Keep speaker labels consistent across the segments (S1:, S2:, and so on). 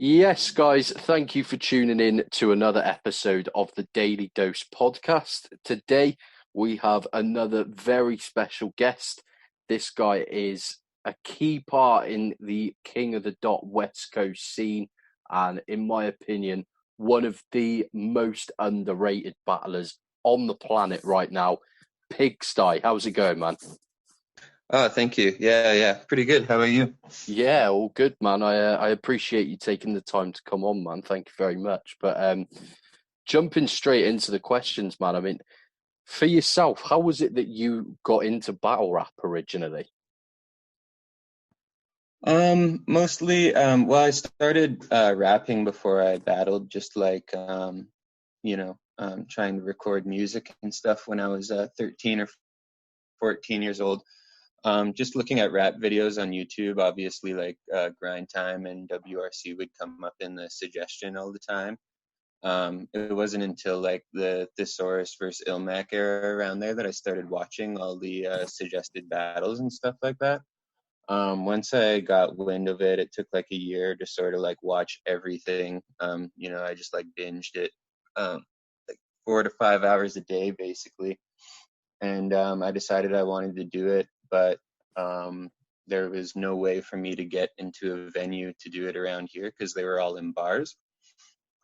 S1: Yes, guys, thank you for tuning in to another episode of the Daily Dose podcast. Today, we have another very special guest. This guy is a key part in the King of the Dot West Coast scene, and in my opinion, one of the most underrated battlers on the planet right now. Pigsty, how's it going, man?
S2: Oh, thank you. Yeah, pretty good. How about you?
S1: Yeah, all good, man. I appreciate you taking the time to come on, man. Thank you very much. But jumping straight into the questions, man. I mean, for yourself, how was it that you got into battle rap originally?
S2: Mostly, well, I started rapping before I battled, just like trying to record music and stuff when I was 13 or 14 years old. Just looking at rap videos on YouTube, obviously like Grind Time and WRC would come up in the suggestion all the time. It wasn't until like the Thesaurus versus Ilmac era around there that I started watching all the suggested battles and stuff like that. Once I got wind of it, it took like a year to sort of like watch everything. I just like binged it, like 4 to 5 hours a day basically. And I decided I wanted to do it, but there was no way for me to get into a venue to do it around here because they were all in bars.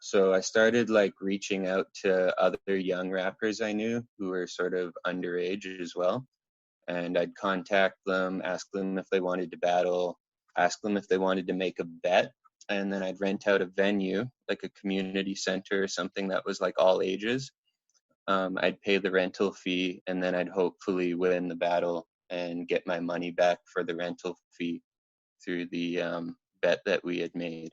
S2: So I started like reaching out to other young rappers I knew who were sort of underage as well, and I'd contact them, ask them if they wanted to battle, ask them if they wanted to make a bet, and then I'd rent out a venue, like a community center or something that was like all ages. I'd pay the rental fee, and then I'd hopefully win the battle and get my money back for the rental fee through the bet that we had made.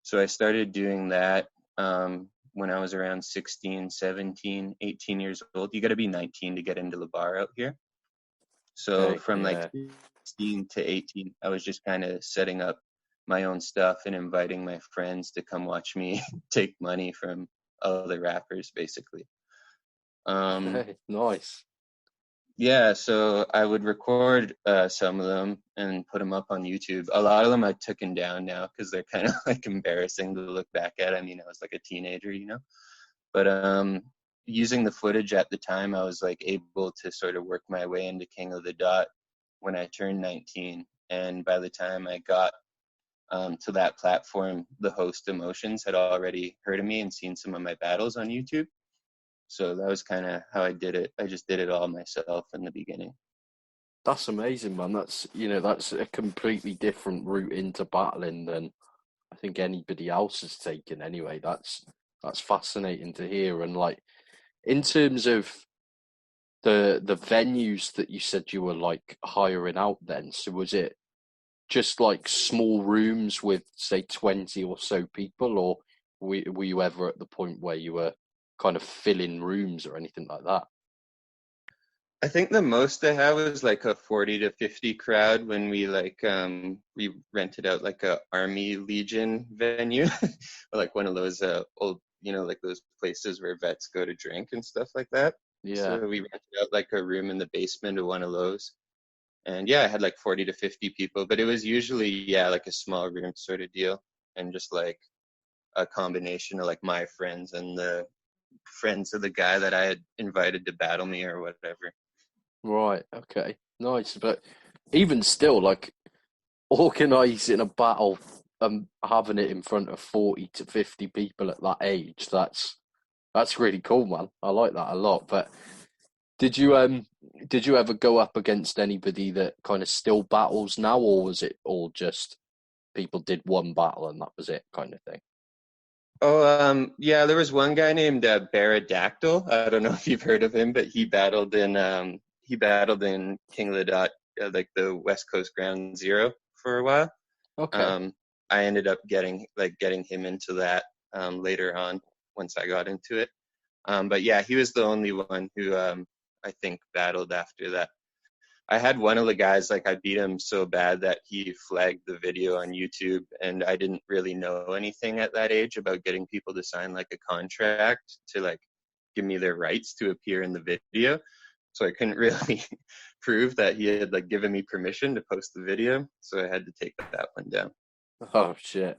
S2: So I started doing that when I was around 16, 17, 18 years old. You got to be 19 to get into the bar out here. So
S1: Okay,
S2: from like
S1: yeah.
S2: 16 to 18, I was just kind of setting up my own stuff and inviting my friends to come watch me take money from other rappers, basically. Um,
S1: Okay, nice.
S2: yeah, so I would record some of them and put them up on YouTube. A lot of them I've taken down now because they're kind of like embarrassing to look back at. I mean, I was like a teenager. But using the footage at the time, I was like able to sort of work my way into King of the Dot when I turned 19. And by the time I got to that platform, the host Emotions had already heard of me and seen some of my battles on YouTube. So that was kind of how I did it. I just did it all myself in the beginning.
S1: That's amazing, man. That's a completely different route into battling than I think anybody else has taken anyway. That's fascinating to hear. And like in terms of the venues that you said you were like hiring out then, so was it just like small rooms with say 20 or so people, or were you ever at the point where you were kind of filling rooms or anything like that?
S2: I think the most I had was like a 40 to 50 crowd when we rented out like a Army Legion venue, like one of those old, like those places where vets go to drink and stuff like that.
S1: Yeah.
S2: So we rented out like a room in the basement of one of those. And yeah, I had like 40 to 50 people, but it was usually, yeah, like a small room sort of deal, and just like a combination of like my friends and the friends of the guy that I had invited to battle me or whatever.
S1: Right. Okay. Nice. But even still, like organising a battle and having it in front of 40 to 50 people at that age, that's really cool, man. I like that a lot. But did you um did you ever go up against anybody that kind of still battles now, or was it all just people did one battle and that was it kind of thing?
S2: Oh, yeah, there was one guy named Baradactyl. I don't know if you've heard of him, but he battled in King of the Dot, like the West Coast Ground Zero for a while.
S1: Okay.
S2: Um, I ended up getting him into that later on once I got into it. But yeah, he was the only one who I think battled after that. I had one of the guys, like I beat him so bad that he flagged the video on YouTube, and I didn't really know anything at that age about getting people to sign like a contract to like give me their rights to appear in the video. So I couldn't really prove that he had like given me permission to post the video. So I had to take that one down.
S1: Oh shit.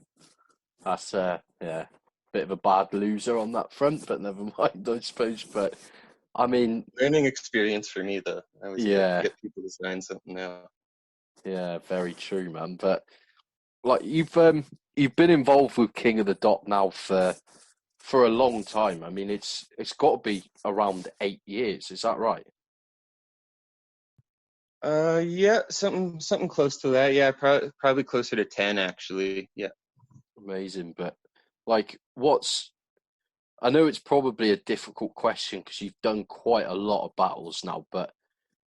S1: That's yeah, bit of a bad loser on that front, but never mind, I suppose. But I mean,
S2: Learning experience for me, though. I always
S1: yeah,
S2: get people to sign something now.
S1: yeah, very true, man. But like you've been involved with King of the Dot now for a long time. I mean, it's got to be around 8 years. Is that right?
S2: Yeah, something close to that. Yeah, probably closer to 10 actually. Yeah.
S1: Amazing. But like, what's I know it's probably a difficult question because you've done quite a lot of battles now, but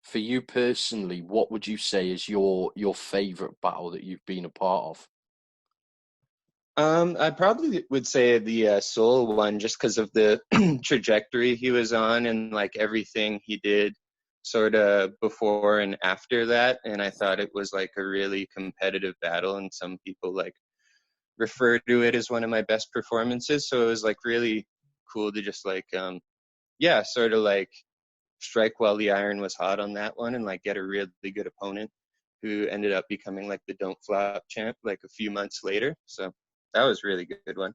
S1: for you personally, what would you say is your favorite battle that you've been a part of?
S2: I probably would say the Soul one, just because of the trajectory he was on and like everything he did sort of before and after that. And I thought it was like a really competitive battle, and some people like refer to it as one of my best performances. So it was like really cool to just like yeah, sort of like strike while the iron was hot on that one and like get a really good opponent who ended up becoming like the Don't Flop champ like a few months later. So that was really good one.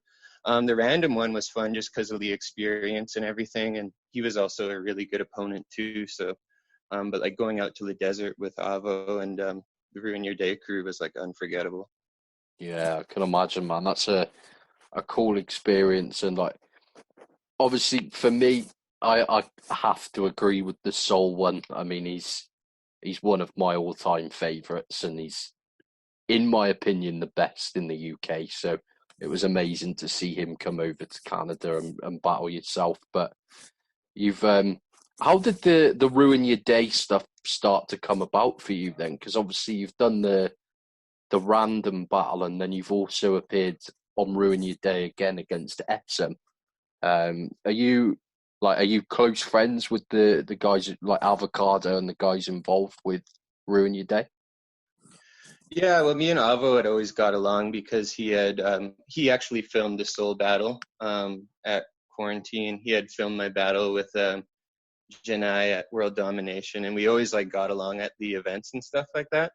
S2: The random one was fun just because of the experience and everything, and he was also a really good opponent too. So, but like going out to the desert with Avo and the Ruin Your Day crew was like unforgettable.
S1: Yeah, I can imagine, man. That's a cool experience, and like obviously for me, I have to agree with the Soul one. I mean, he's one of my all time favourites, and he's in my opinion the best in the UK. So it was amazing to see him come over to Canada and battle yourself. But you've how did the Ruin Your Day stuff start to come about for you then? Because obviously you've done the random battle, and then you've also appeared on Ruin Your Day again against SM. Are you close friends with the guys like Avocado and the guys involved with Ruin Your Day?
S2: Yeah, well, me and Avo had always got along because he actually filmed the Soul battle at quarantine. He had filmed my battle with Janai at World Domination, and we always like got along at the events and stuff like that.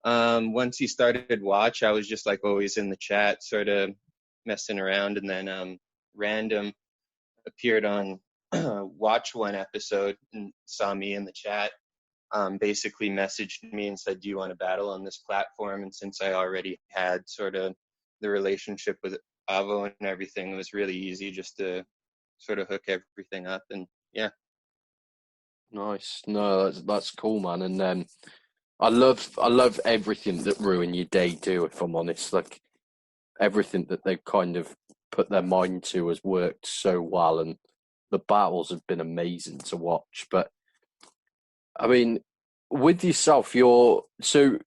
S2: Once he started Watch, I was just like always in the chat, sort of messing around, and then Random appeared on Watch one episode and saw me in the chat. Basically messaged me and said, "Do you want to battle on this platform?" And since I already had sort of the relationship with Avo and everything, it was really easy just to sort of hook everything up. And yeah.
S1: Nice. No, that's cool, man. And I love everything that Ruin Your Day do. If I'm honest, like everything that they've kind of put their mind to has worked so well, and the battles have been amazing to watch. But I mean, with yourself, you're so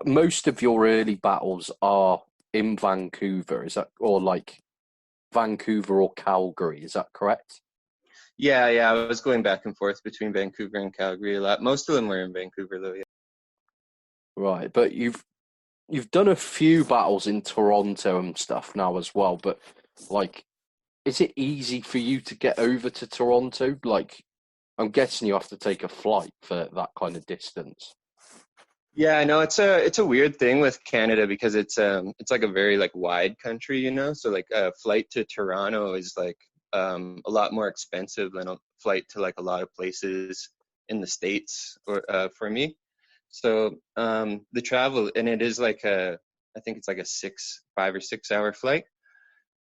S1: most of your early battles are in Vancouver, is that or like Vancouver or Calgary? Is that correct?
S2: Yeah, I was going back and forth between Vancouver and Calgary a lot. Most of them were in Vancouver though, yeah.
S1: Right, but you've done a few battles in Toronto and stuff now as well. But like, is it easy for you to get over to Toronto? Like, I'm guessing you have to take a flight for that kind of distance.
S2: Yeah, I know it's a weird thing with Canada because it's like a very like wide country, you know. So like a flight to Toronto is like a lot more expensive than a flight to like a lot of places in the States or for me. So the travel, and it is like I think it's like a 5 or 6 hour flight.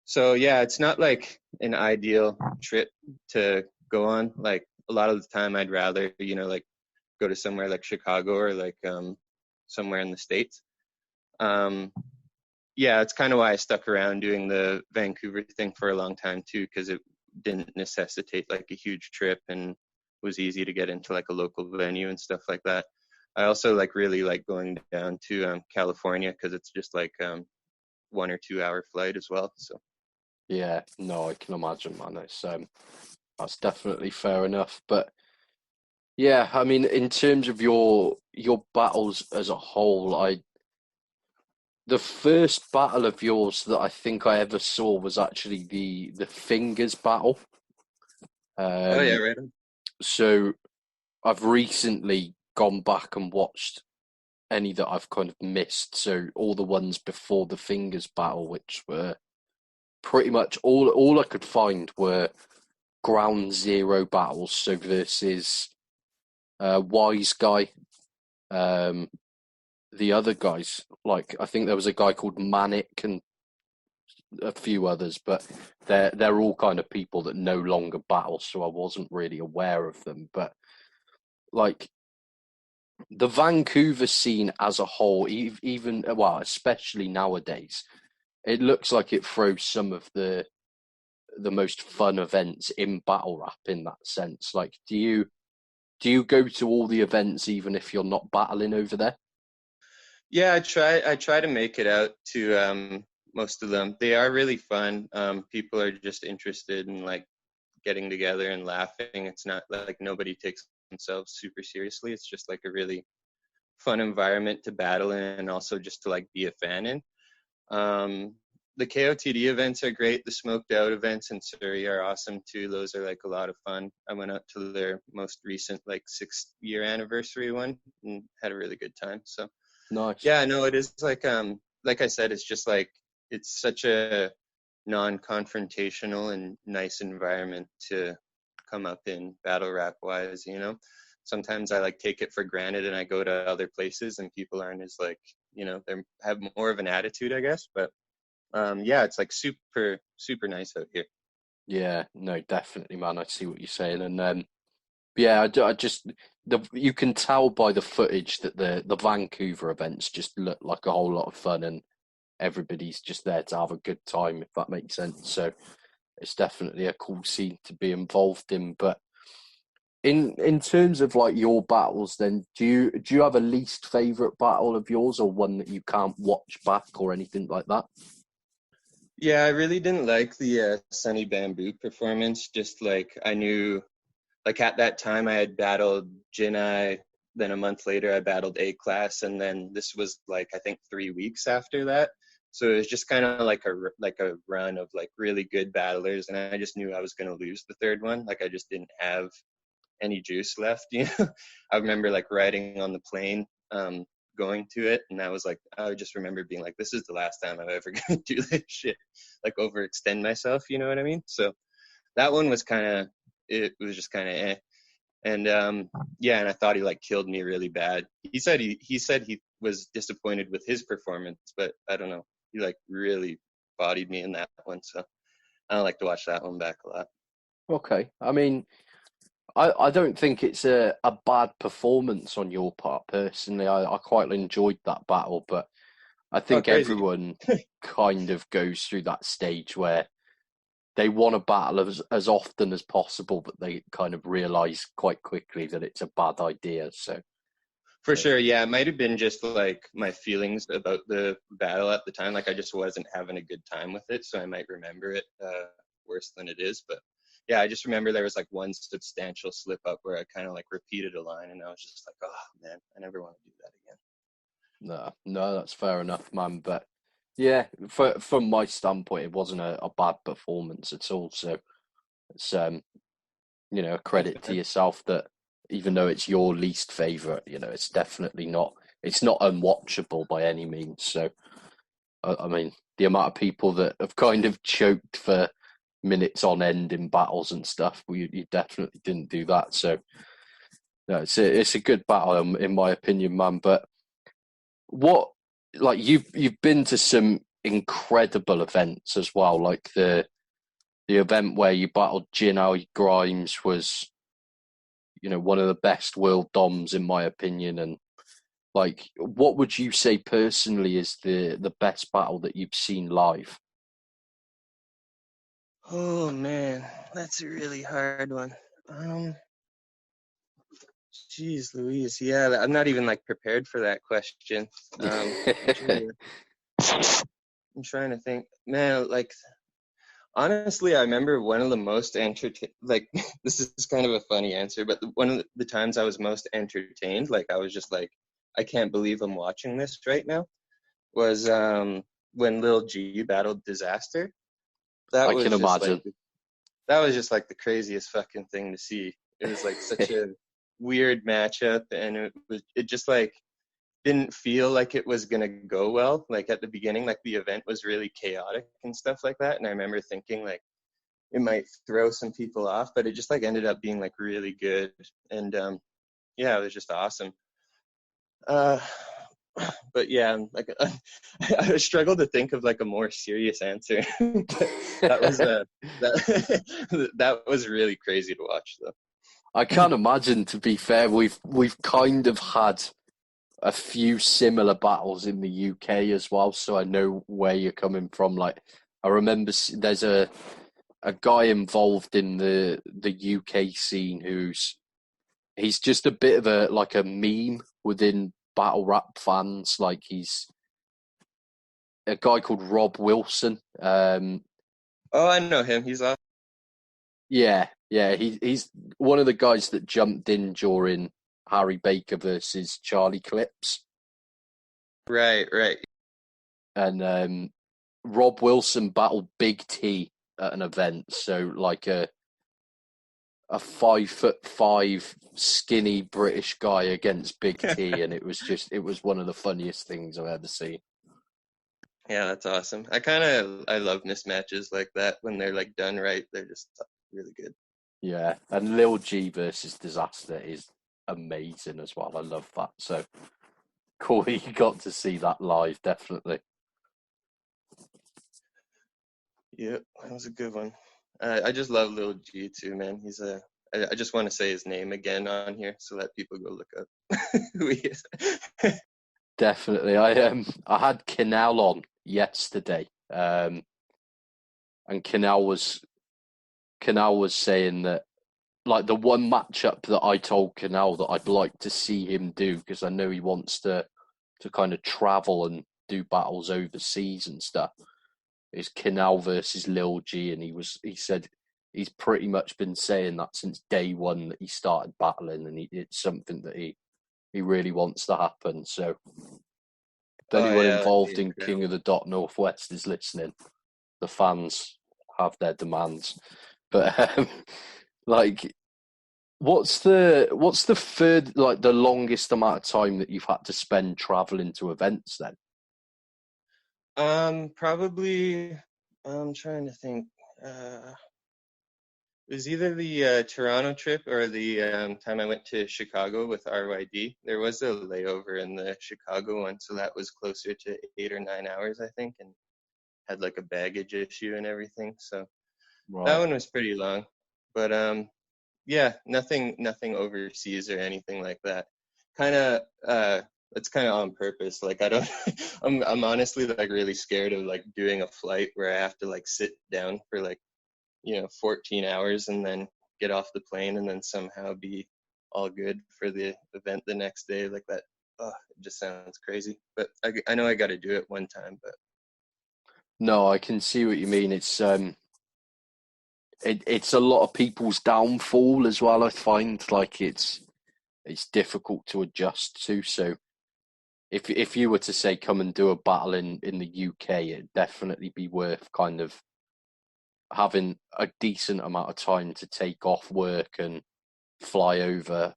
S2: So yeah, it's not like an ideal trip to go on. Like a lot of the time I'd rather, you know, like go to somewhere like Chicago or like somewhere in the States. Um yeah, it's kind of why I stuck around doing the Vancouver thing for a long time too, because it didn't necessitate like a huge trip and was easy to get into like a local venue and stuff like that. I also like really like going down to California because it's just like 1 or 2 hour flight as well. So
S1: Yeah, no, I can imagine, man. That's definitely fair enough. But yeah, I mean, in terms of your battles as a whole, I the first battle of yours that I think I ever saw was actually the fingers battle.
S2: oh yeah,
S1: Um,
S2: right on.
S1: so I've recently gone back and watched any that I've kind of missed. So all the ones before the Fingers battle, which were pretty much all I could find were ground zero battles. So versus Wise Guy, the other guys, like I think there was a guy called Manic and a few others, but they're all kind of people that no longer battle, so I wasn't really aware of them. But like the Vancouver scene as a whole, even well, especially nowadays, it looks like it throws some of the most fun events in battle rap in that sense. Like, do you go to all the events even if you're not battling over there?
S2: Yeah, I try to make it out to most of them. They are really fun. People are just interested in like getting together and laughing. It's not like nobody takes themselves super seriously. It's just like a really fun environment to battle in and also just to like be a fan in. Um, the KOTD events are great. The Smoked Out events in Surrey are awesome too. Those are like a lot of fun. I went out to their most recent like 6-year anniversary one and had a really good time. So
S1: Nice.
S2: yeah, no, it is like I said, it's just like it's such a non-confrontational and nice environment to come up in battle rap wise, you know. Sometimes I like take it for granted and I go to other places and people aren't as like, you know, they have more of an attitude, I guess. But yeah, it's like super, super nice out here.
S1: Yeah, no, definitely, man. I see what you're saying, and yeah, I just you can tell by the footage that the Vancouver events just look like a whole lot of fun, and everybody's just there to have a good time, if that makes sense. So it's definitely a cool scene to be involved in. But in terms of like your battles, then do you have a least favorite battle of yours, or one that you can't watch back, or anything like that?
S2: Yeah, I really didn't like the Sunny Bamboo performance. Just like I knew, like at that time I had battled Jinai, then a month later I battled A Class, and then this was like I think 3 weeks after that. So it was just kind of like a run of like really good battlers, and I just knew I was gonna lose the third one. Like I just didn't have any juice left, you know. I remember like riding on the plane, going to it, and I was like, I just remember being like, this is the last time I'm ever gonna do this shit, like overextend myself, you know what I mean? So that one was kind of, it was just kind of eh. And yeah, and I thought he like killed me really bad. He said he was disappointed with his performance, but I don't know. He like really bodied me in that one, so I don't like to watch that one back a lot.
S1: Okay, I mean, I don't think it's a bad performance on your part personally. I quite enjoyed that battle, but I
S2: Oh,
S1: think
S2: crazy.
S1: everyone kind of goes through that stage where they want to battle as often as possible, but they kind of realize quite quickly that it's a bad idea. So,
S2: For
S1: uh,
S2: sure, yeah, it might have been just like my feelings about the battle at the time. Like I just wasn't having a good time with it, so I might remember it worse than it is. But yeah, I just remember there was like one substantial slip up where I kind of like repeated a line, and I was just like, oh man, I never want to do that again.
S1: no, no, that's fair enough, man. But yeah, from my standpoint, it wasn't a bad performance at all. So it's a
S2: Yeah,
S1: credit to yourself that even though it's your least favorite, it's definitely not. It's not unwatchable by any means. So I mean, the amount of people that have kind of choked for minutes on end in battles and stuff, well, you definitely didn't do that. So no, it's a good battle in my opinion, man. But what like you've been to some incredible events as well, like the event where you battled Ginny Grimes was one of the best world doms in my opinion. And like, what would you say personally is the best battle that you've seen live?
S2: oh man, that's a really hard one. Um, Jeez Louise, yeah, I'm not even like prepared for that question. I'm trying to think, man. Like honestly, I remember one of the most like this is kind of a funny answer, but one of the times I was most entertained, like I was just like, I can't believe I'm watching this right now, was when Lil G battled Disaster. That
S1: I can
S2: was just like
S1: imagine.
S2: that was just like the craziest fucking thing to see. It was like such a weird matchup, and it just like didn't feel like it was gonna go well. Like at the beginning, like the event was really chaotic and stuff like that. And I remember thinking like it might throw some people off, but it just like ended up being like really good. And yeah, it was just awesome. Uh, but yeah, like I struggle to think of like a more serious answer. But that was that that was really crazy to watch though.
S1: I can't imagine, to be fair, we've kind of had a few similar battles in the UK as well, so I know where you're coming from. Like, I remember there's a guy involved in the UK scene he's just a bit of a like a meme within battle rap fans. Like, he's a guy called Rob Wilson.
S2: Oh, I know him. He's awesome.
S1: Yeah, he's one of the guys that jumped in during Harry Baker versus Charlie Clips.
S2: Right, right.
S1: And Rob Wilson battled Big T at an event, so like a 5'5" skinny British guy against Big T, and it was one of the funniest things I've ever seen.
S2: Yeah, that's awesome. I love mismatches like that when they're like done right. They're just really good.
S1: Yeah, and Lil G versus Disaster is amazing as well. I love that. So cool, you got to see that live, definitely.
S2: Yep, that was a good one. I just love Lil G too, man. I just want to say his name again on here so that people go look up who he is.
S1: Definitely. I had Canal on yesterday, and Canal was saying that, like, the one matchup that I told Canal that I'd like to see him do, because I know he wants to kind of travel and do battles overseas and stuff, is Canal versus Lil G, and he said he's pretty much been saying that since day one that he started battling, and it's something that he really wants to happen. So if
S2: Oh
S1: anyone
S2: yeah, that'd be
S1: involved in King
S2: incredible.
S1: of the Dot Northwest is listening, the fans have their demands. But like, what's the third, like, the longest amount of time that you've had to spend traveling to events then?
S2: Probably. I'm trying to think. Uh, it was either the Toronto trip or the time I went to Chicago with RYD. There was a layover in the Chicago one, so that was closer to 8 or 9 hours, I think, and had like a baggage issue and everything. So that
S1: Right.
S2: one was pretty long. But yeah, nothing overseas or anything like that. Kind of it's kind of on purpose. Like I don't I'm honestly like really scared of like doing a flight where I have to like sit down for like 14 hours and then get off the plane and then somehow be all good for the event the next day like that. Oh, it just sounds crazy. But I know I got to do it one time, but
S1: No, I can see what you mean. It's a lot of people's downfall as well. I find, like, it's difficult to adjust to. So if you were to say come and do a battle in the UK, it'd definitely be worth kind of having a decent amount of time to take off work and fly over,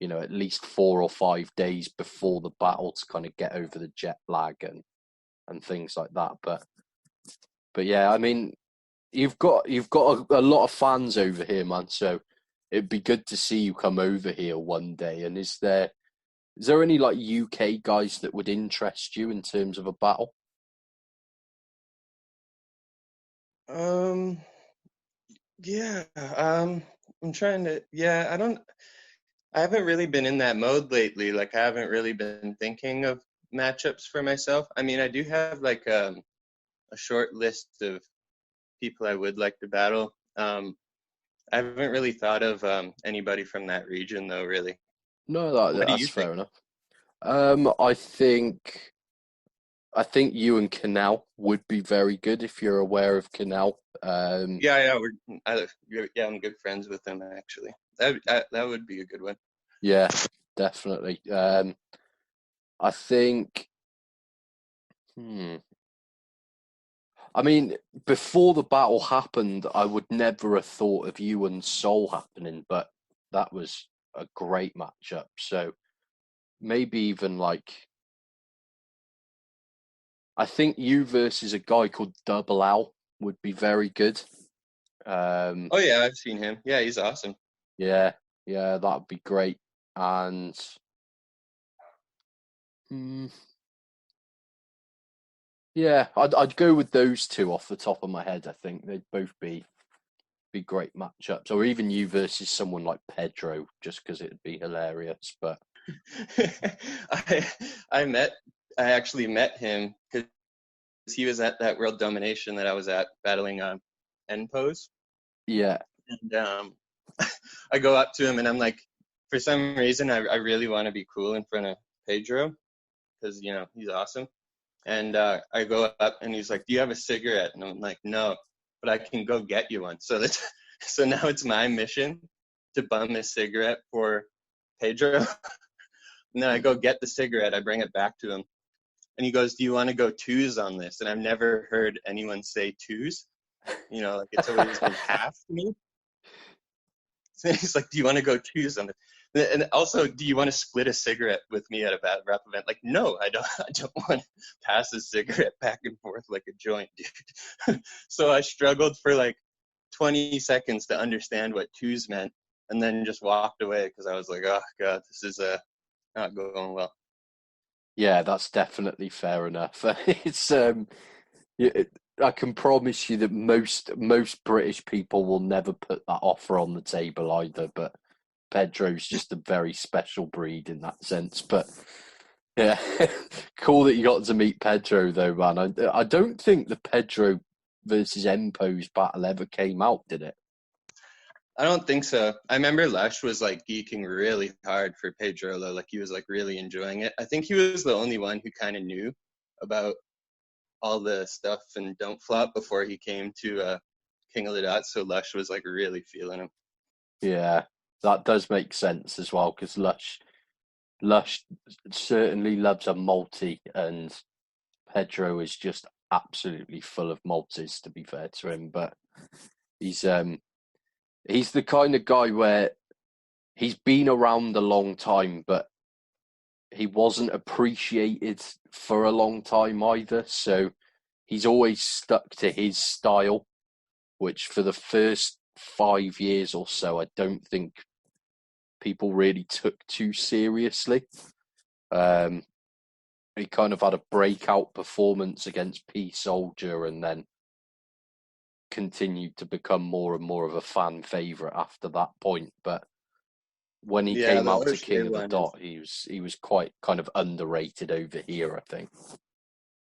S1: at least 4 or 5 days before the battle to kind of get over the jet lag and things like that. But yeah, I mean, you've got a lot of fans over here, man. So it'd be good to see you come over here one day. And is there any, like, UK guys that would interest you in terms of a battle?
S2: um yeah, I'm trying to yeah, I haven't really been in that mode lately. Like I haven't really been thinking of matchups for myself. I mean, I do have like a short list of people I would like to battle. I haven't really thought of anybody from that region though, really.
S1: No,
S2: What do
S1: that's
S2: you think?
S1: fair enough. I think you and Canal would be very good if you're aware of Canal.
S2: Yeah, yeah, yeah, I'm good friends with them actually. That would be a good one.
S1: Yeah, definitely. I think. Hmm. I mean, before the battle happened, I would never have thought of you and Soul happening, but that was a great matchup. So maybe even like I think you versus a guy called Double L would be very good.
S2: Oh yeah, I've seen him. Yeah, he's awesome.
S1: Yeah, yeah, that'd be great. And mm, yeah, I'd go with those two off the top of my head. I think they'd both be great matchups, or even you versus someone like Pedro, just because it'd be hilarious. But
S2: I I actually met him because he was at that World Domination that I was at battling N pose,
S1: yeah,
S2: and I go up to him and I'm like, for some reason I really want to be cool in front of Pedro because he's awesome. And I go up and he's like, "Do you have a cigarette?" And I'm like, "No, but I can go get you one." So that's so now it's my mission to bum a cigarette for Pedro. And then I go get the cigarette, I bring it back to him. And he goes, "Do you want to go twos on this?" And I've never heard anyone say twos. Like it's always been half to me. So he's like, "Do you want to go twos on this?" And also, "Do you want to split a cigarette with me at a bad rap event?" Like, no, I don't. I don't want to pass a cigarette back and forth like a joint, dude. So I struggled for like 20 seconds to understand what twos meant, and then just walked away because I was like, "Oh God, this is not going well."
S1: yeah, that's definitely fair enough. It's I can promise you that most British people will never put that offer on the table either. But Pedro's just a very special breed in that sense. But yeah, cool that you got to meet Pedro though, man. I don't think the Pedro versus Empos battle ever came out, did it?
S2: I don't think so. I remember Lush was like geeking really hard for Pedro though, like he was like really enjoying it. I think he was the only one who kind of knew about all the stuff and Don't Flop before he came to King of the Dots, so Lush was like really feeling him.
S1: Yeah, that does make sense as well because Lush certainly loves a multi, and Pedro is just absolutely full of multis. To be fair to him, but he's um he's the kind of guy where he's been around a long time, but he wasn't appreciated for a long time either. So he's always stuck to his style, which for the first 5 years or so, I don't think people really took too seriously. Um, he kind of had a breakout performance against P Soldier and then continued to become more and more of a fan favorite after that point. But when he
S2: Yeah,
S1: came
S2: the
S1: out to
S2: O'Shea
S1: King of the
S2: one is
S1: Dot, he was quite kind of underrated over here, I think.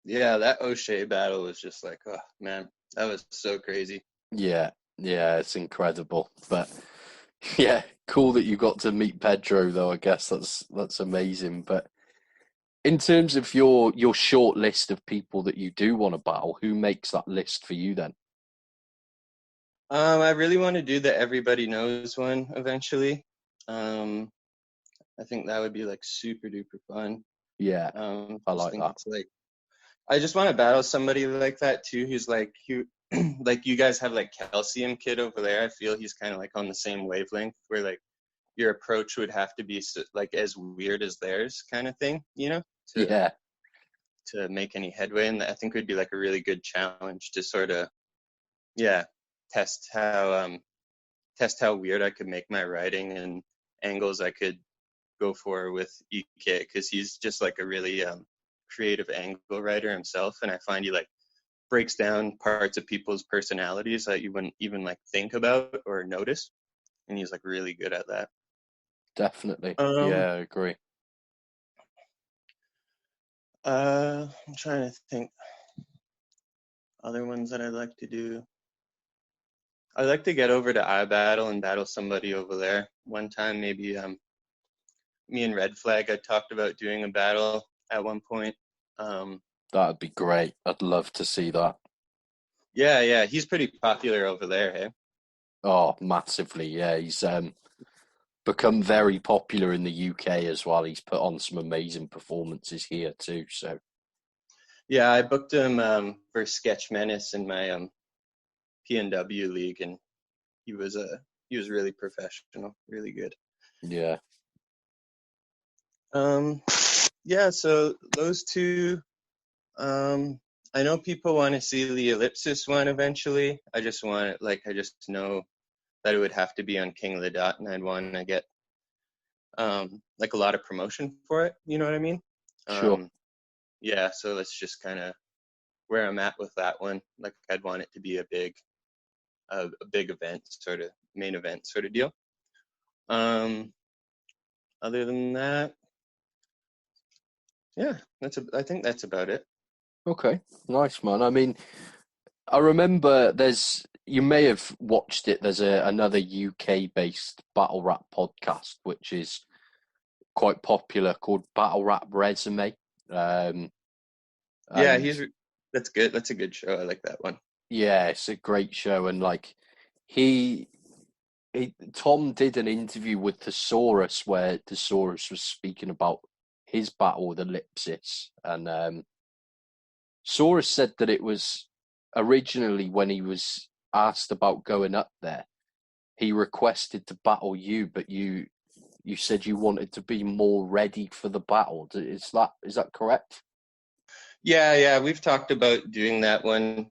S2: yeah, that O'Shea battle was just like, oh man, that was so crazy.
S1: Yeah, yeah, it's incredible. But yeah, cool that you got to meet Pedro though. I guess that's amazing. But in terms of your short list of people that you do want to battle, who makes that list for you then?
S2: I really want to do the Everybody Knows one eventually. Um, I think that would be like super duper fun.
S1: Yeah, I
S2: Just
S1: like
S2: think
S1: that.
S2: it's like I just want to battle somebody like that too, who's like like you guys have like Calcium Kid over there. I feel he's kind of like on the same wavelength, where like your approach would have to be like as weird as theirs, kind of thing, to
S1: Yeah,
S2: make any headway. And I think would be like a really good challenge to sort of yeah test how weird I could make my writing and angles I could go for with EK, because he's just like a really creative angle writer himself, and I find he like breaks down parts of people's personalities that you wouldn't even like think about or notice, and he's like really good at that.
S1: definitely.
S2: Um,
S1: Yeah, I agree.
S2: I'm trying to think other ones that I'd like to do. I'd like to get over to iBattle and battle somebody over there one time. Maybe me and Red Flag. I talked about doing a battle at one point. Um,
S1: That'd be great. I'd love to see that.
S2: yeah, he's pretty popular over there. Hey.
S1: Oh, massively. Yeah, he's become very popular in the UK as well. He's put on some amazing performances here too. So
S2: Yeah, I booked him for Sketch Menace in my PNW league, and he was really professional, really good.
S1: yeah,
S2: Um, yeah, so those two, I know people want to see the ellipsis one eventually. I just know that it would have to be on King of the Dot, and I'd want to get like a lot of promotion for it. You know what I mean?
S1: Sure.
S2: Yeah. So that's just kind of where I'm at with that one. Like, I'd want it to be a big event, sort of main event sort of deal. Other than that, yeah, I think that's about it.
S1: Okay. Nice, man. I mean, I remember you may have watched it. There's another UK based battle rap podcast which is quite popular called Battle Rap Resume. Um,
S2: Yeah,
S1: and
S2: that's good. That's a good show. I like that one.
S1: yeah, it's a great show. And like he, Tom did an interview with Thesaurus where Thesaurus was speaking about his battle with ellipsis. And Saurus said that it was originally when he was asked about going up there, he requested to battle you, but you said you wanted to be more ready for the battle. Is that correct?
S2: Yeah, we've talked about doing that one.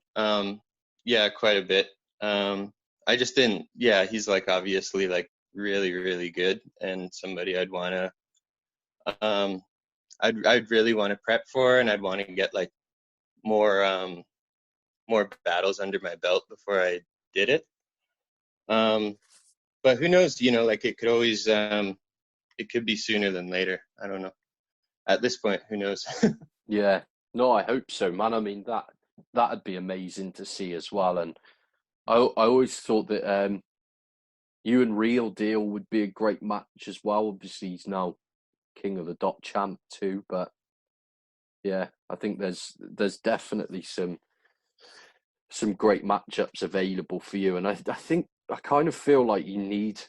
S2: Yeah, quite a bit. I just didn't. Yeah, he's like obviously like really, really good, and somebody um, I'd really want to prep for, and I'd want to get like more, more battles under my belt before I did it. But who knows? You know, like it could be sooner than later. I don't know. At this point, who knows?
S1: Yeah. No, I hope so, man. I mean that'd be amazing to see as well. And I always thought that you and Real Deal would be a great match as well. Obviously, he's now King of the Dot champ too, but yeah, I think there's definitely some great matchups available for you. And I think I kind of feel like you need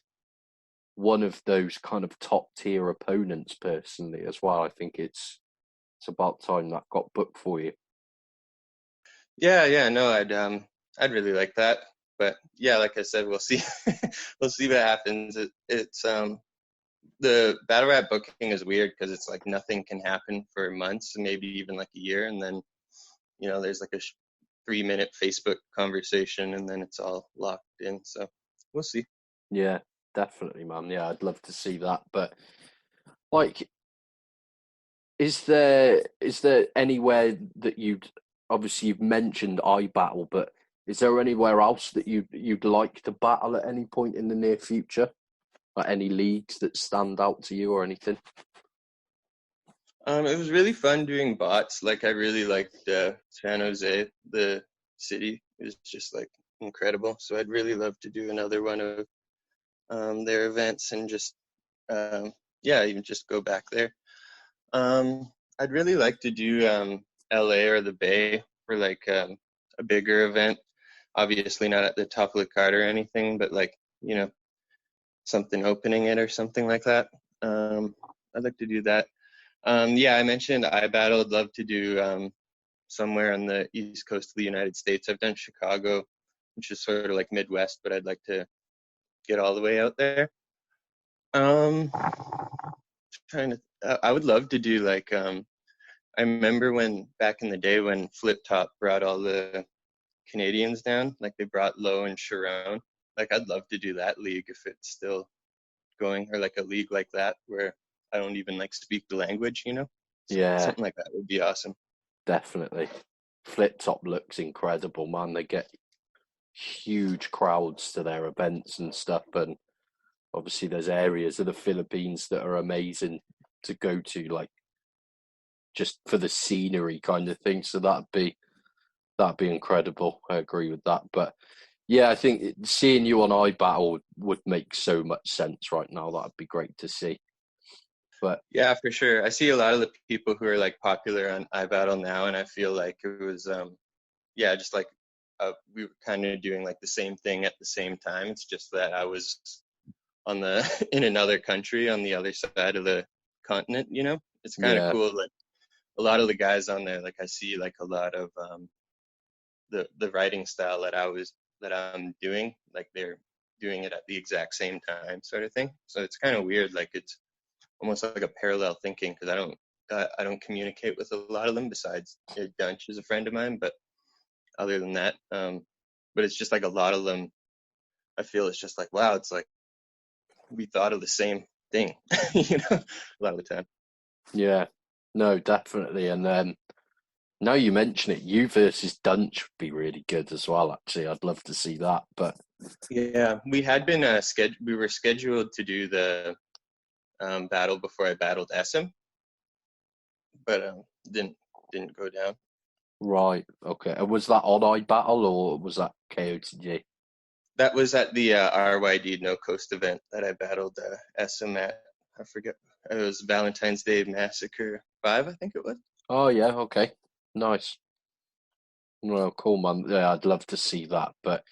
S1: one of those kind of top tier opponents personally as well. I think it's about time that got booked for you.
S2: Yeah, no, I'd really like that. But yeah, like I said, we'll see. We'll see what happens. It's the battle rap booking is weird because it's like nothing can happen for months, maybe even like a year, and then there's like a 3-minute Facebook conversation, and then it's all locked in. So we'll see.
S1: Yeah, definitely, man. Yeah, I'd love to see that. But like, is there anywhere that you've mentioned iBattle, but is there anywhere else that you'd like to battle at any point in the near future? Like any leagues that stand out to you or anything?
S2: It was really fun doing bots. Like, I really liked San Jose, the city. It was just like incredible. So I'd really love to do another one of their events and just yeah, even just go back there. I'd really like to do LA or the Bay for like a bigger event. Obviously not at the top of the card or anything, but like, something opening it or something like that. I'd like to do that. Yeah, I mentioned iBattle. I'd love to do somewhere on the east coast of the United States. I've done Chicago, which is sort of like Midwest, but I'd like to get all the way out there. Um, I would love to do like I remember when back in the day when Flip Top brought all the Canadians down, like they brought Lowe and Sharon. Like, I'd love to do that league if it's still going, or like a league like that where I don't even like speak the language.
S1: Yeah,
S2: Something like that would be awesome.
S1: definitely. Flip Top looks incredible, man. They get huge crowds to their events and stuff, and obviously there's areas of the Philippines that are amazing to go to, like just for the scenery kind of thing. So that'd be incredible. I agree with that. But yeah, I think seeing you on iBattle would make so much sense right now. That'd be great to see. But
S2: Yeah, for sure. I see a lot of the people who are like popular on iBattle now, and I feel like it was yeah, just like we were kind of doing like the same thing at the same time. It's just that I was on the in another country on the other side of the continent. It's kind of
S1: yeah,
S2: cool. Like, a lot of the guys on there, like I see like a lot of the writing style that I'm doing, like they're doing it at the exact same time, sort of thing. So it's kind of weird. Like, it's almost like a parallel thinking because I don't communicate with a lot of them besides Dunch is a friend of mine, but other than that, but it's just like a lot of them, I feel it's just like, wow, it's like we thought of the same thing, you know, a lot of the time.
S1: Yeah, no, definitely. And now you mention it, you versus Dunch would be really good as well. Actually, I'd love to see that. But
S2: Yeah, we had been we were scheduled to do the battle before I battled SM, but didn't go down.
S1: right, okay. And was that on iBattle or was that KOTG?
S2: That was at the RYD No Coast event that I battled SM at. I forget. It was Valentine's Day Massacre 5, I think it was.
S1: Oh yeah, okay, nice. Well, cool, man. Yeah, I'd love to see that. But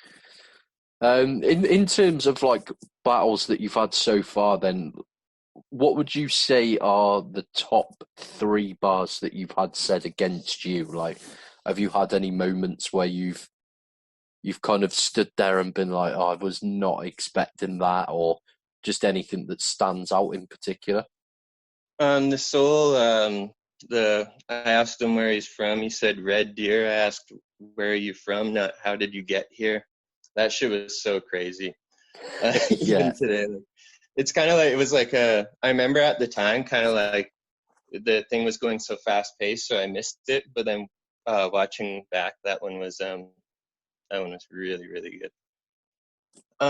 S1: in terms of like battles that you've had so far, then what would you say are the top three bars that you've had said against you? Like, have you had any moments where you've kind of stood there and been like, oh, I was not expecting that, or just anything that stands out in particular?
S2: The Soul, I asked him where he's from. He said Red Deer. I asked, where are you from? Not how did you get here? That shit was so crazy.
S1: Yeah,
S2: Even today, like, it's kind of like it was like I remember at the time, kind of like the thing was going so fast paced, so I missed it. But then watching back, that one was really really good.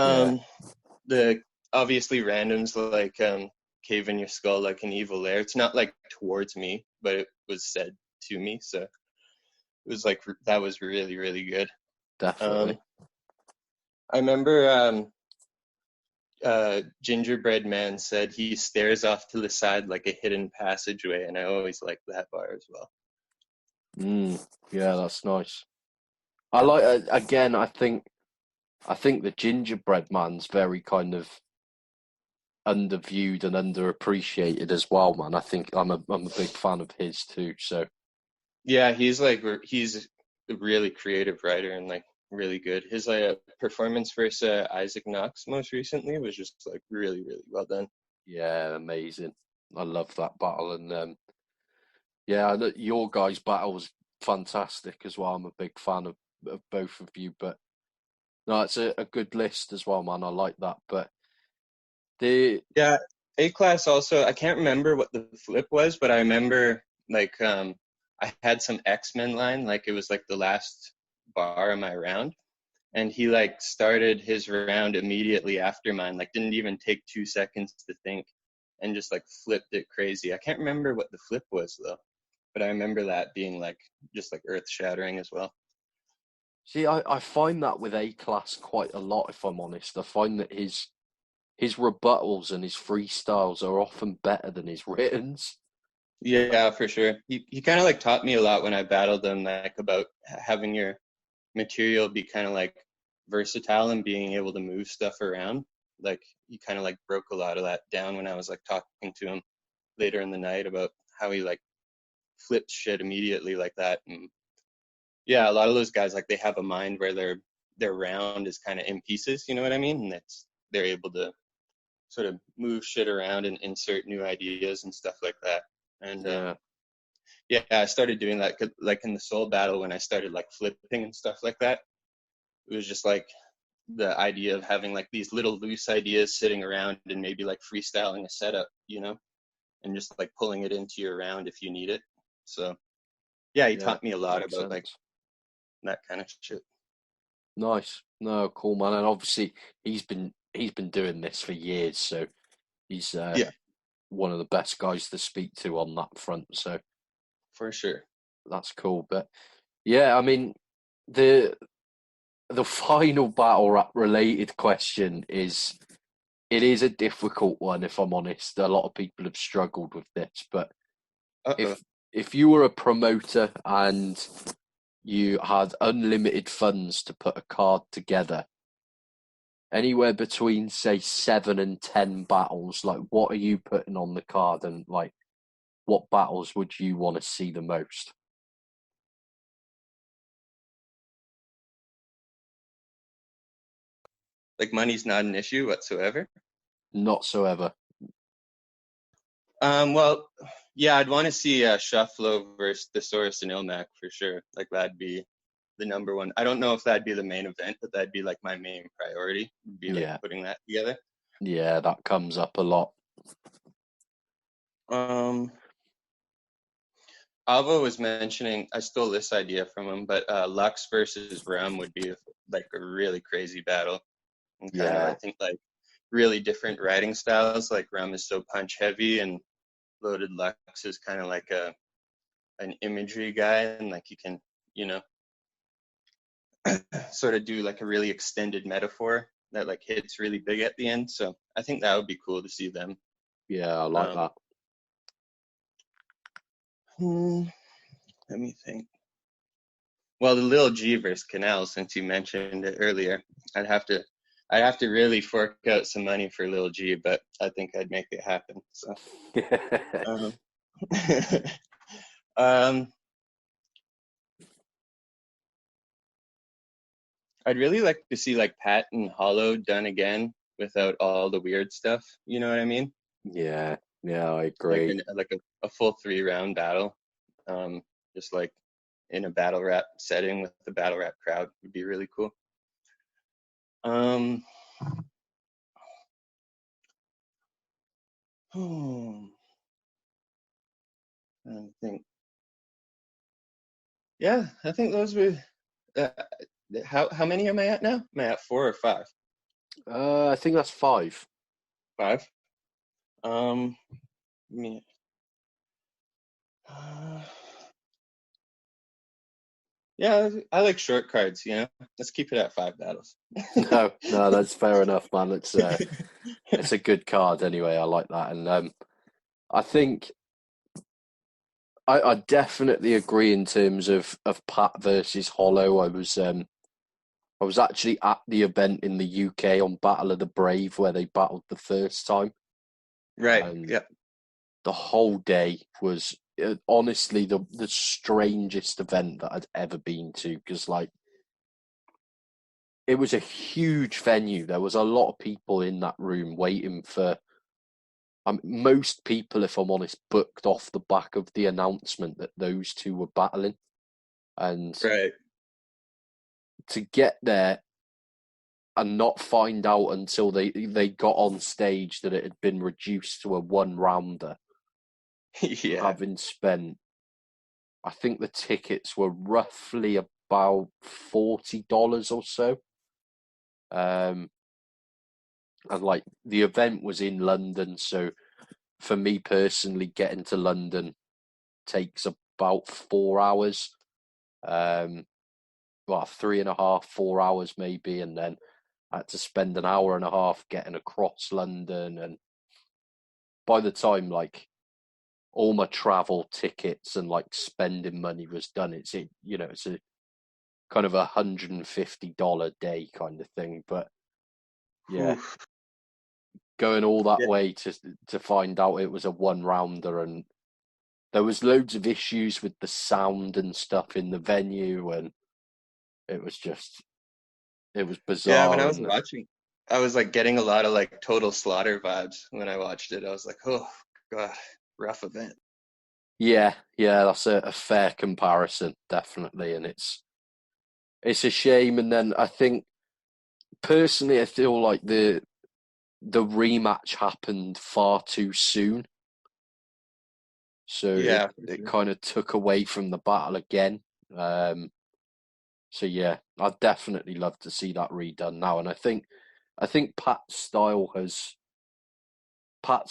S1: yeah,
S2: The obviously randoms like cave in your skull like an evil lair. It's not like towards me, but it was said to me, so it was like that was really really good.
S1: definitely.
S2: Um, I remember Gingerbread Man said he stares off to the side like a hidden passageway, and I always liked that bar as well.
S1: Yeah, that's nice. I like again. I think the Gingerbread Man's very kind of underviewed and underappreciated as well, man. I think I'm a big fan of his too. So
S2: Yeah, he's a really creative writer and like really good. His performance versus Isaac Knox most recently was just like really really well done.
S1: yeah, amazing. I love that battle, and yeah, your guys' battle was fantastic as well. I'm a big fan of both of you, but no, it's a good list as well, man. I like that. But the
S2: Yeah, A class also. I can't remember what the flip was, but I remember like I had some X-Men line, like it was like the last bar of my round, and he like started his round immediately after mine, like didn't even take 2 seconds to think, and just like flipped it crazy. I can't remember what the flip was though, but I remember that being like just like earth-shattering as well.
S1: See, I find that with A class quite a lot, if I'm honest. I find that his rebuttals and his freestyles are often better than his writtens.
S2: Yeah, for sure. He kind of like taught me a lot when I battled him, like about having your material be kind of like versatile and being able to move stuff around. Like he kind of like broke a lot of that down when I was like talking to him later in the night about how he like flips shit immediately like that. And yeah, a lot of those guys like they have a mind where their round is kind of in pieces, you know what I mean? And they're able to sort of move shit around and insert new ideas and stuff like that. And
S1: Yeah,
S2: yeah, I started doing that like in the soul battle when I started like flipping and stuff like that. It was just like the idea of having like these little loose ideas sitting around and maybe like freestyling a setup, you know, and just like pulling it into your round if you need it. So yeah, he
S1: yeah,
S2: taught me a lot
S1: makes
S2: about like
S1: sense.
S2: that kind of shit.
S1: Nice. No, cool, man. And obviously he's been doing this for years, so he's
S2: Yeah,
S1: one of the best guys to speak to on that front. So
S2: for sure.
S1: that's cool. But yeah, I mean the the final battle rap related question is it is a difficult one, if I'm honest. A lot of people have struggled with this, but
S2: Uh-oh.
S1: if if you were a promoter and you had unlimited funds to put a card together, anywhere between say 7 and 10 battles, like what are you putting on the card, and like what battles would you want to see the most?
S2: Like money's not an issue whatsoever.
S1: Not so ever.
S2: Well, Yeah, I'd want to see Shufflo versus Thesaurus and Ilmac for sure. Like that'd be the number one. I don't know if that'd be the main event, but that'd be like my main priority. Would be like
S1: Yeah,
S2: putting that together.
S1: yeah, that comes up a lot.
S2: Um, Alva was mentioning, I stole this idea from him, but Lux versus Rum would be like a really crazy battle. And kind of, I
S1: Yeah,
S2: think, like really different writing styles. Like Rum is so punch heavy, and Loaded Lux is kind of like an imagery guy, and like you can, you know, sort of do like a really extended metaphor that like hits really big at the end. So I think that would be cool to see them.
S1: yeah, I like
S2: Um,
S1: that.
S2: Let me think. Well, the Lil G versus Canal, since you mentioned it earlier, I'd have to I'd have to really fork out some money for Lil G, but I think I'd make it happen. So um, um I'd really like to see like Pat and Hollow done again without all the weird stuff. You know what I mean?
S1: Yeah, yeah, I
S2: Like
S1: agree.
S2: a full 3 round battle. Um, just like in a battle rap setting with the battle rap crowd would be really cool. Um, hmm, I think, yeah, I think those were. Uh, how many am I at now? Am I at 4 or 5?
S1: I think that's 5.
S2: 5. Um, me. Uh, yeah, I like short cards. You know, let's keep it at 5 battles.
S1: No, no, that's fair enough, man. It's a good card anyway. I like that, and I think I definitely agree in terms of Pat versus Hollow. I was actually at the event in the UK on Battle of the Brave where they battled the first time,
S2: Right.
S1: and
S2: Yeah.
S1: the whole day was honestly the strangest event that I'd ever been to because like it was a huge venue. There was a lot of people in that room waiting for. Most people, if I'm honest, booked off the back of the announcement that those two were battling, and
S2: Right.
S1: to get there and not find out until they got on stage that it had been reduced to a one rounder,
S2: Yeah.
S1: having spent, I think the tickets were roughly about $40 or so. Um, and like the event was in London, so for me personally, getting to London takes about 4 hours. Um, well, 3.5, 4 hours maybe, and then I had to spend an hour and a half getting across London. And by the time like all my travel tickets and like spending money was done, it's a kind of $150 day kind of thing. But yeah,
S2: Whew.
S1: going all that
S2: Yeah.
S1: way to find out it was a one rounder, and there was loads of issues with the sound and stuff in the venue, and it was just it was
S2: Yeah. When I
S1: bizarre.
S2: was
S1: And
S2: watching, I was like getting a lot of like Total Slaughter vibes when I watched it. I was like, oh God, rough event.
S1: yeah, yeah, that's a fair comparison, definitely. And it's a shame. And then I think personally, I feel like the rematch happened far too soon, so
S2: Yeah, for
S1: it
S2: sure.
S1: kind of took away from the battle again. Um, so yeah, I'd definitely love to see that redone now. And I think Pat's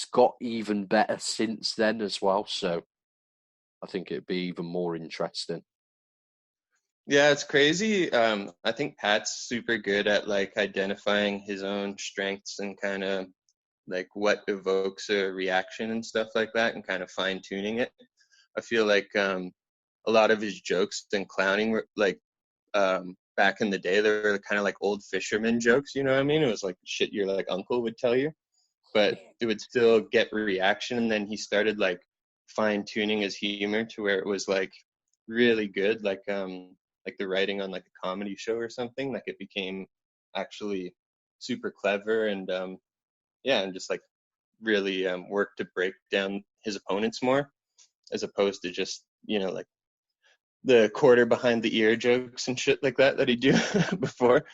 S1: got even better since then as well. So I think it'd be even more interesting.
S2: Yeah, it's crazy. I think Pat's super good at like identifying his own strengths and kind of like what evokes a reaction and stuff like that and kind of fine tuning it. I feel like a lot of his jokes and clowning were like back in the day, they were kind of like old fisherman jokes, you know what I mean? It was like shit your like uncle would tell you, but it would still get reaction. And then he started like fine tuning his humor to where it was like really good, like the writing on like a comedy show or something. Like it became actually super clever and yeah, and just like really worked to break down his opponents more. as opposed to just, like the quarter behind the ear jokes and shit like that he'd do before.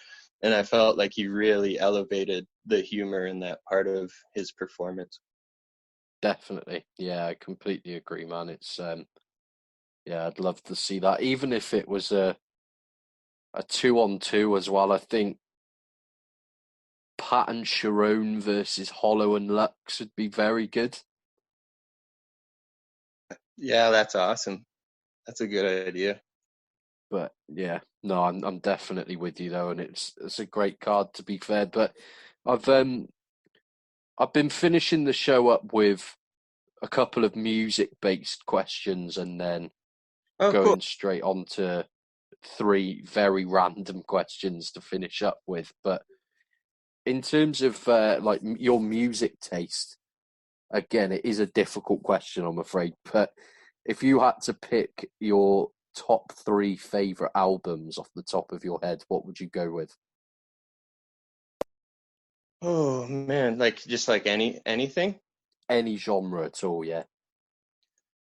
S2: And I felt like he really elevated the humor in that part of his performance.
S1: Definitely. Yeah, I completely agree, man. It's yeah, I'd love to see that. Even if it was a 2-on-2 as well. I think Pat and Sharon versus Hollow and Lux would be very good.
S2: Yeah, that's awesome. That's a good idea.
S1: But yeah, no, I'm definitely with you though, and it's a great card to be fair. But I've um I've been finishing the show up with a couple of music based questions and then
S2: Oh, cool.
S1: going straight on to three very random questions to finish up with. But in terms of like your music taste, again, it is a difficult question, I'm afraid. But if you had to pick your top three favorite albums off the top of your head, what would you go with?
S2: Oh man, like just like anything.
S1: Any genre at all, yeah.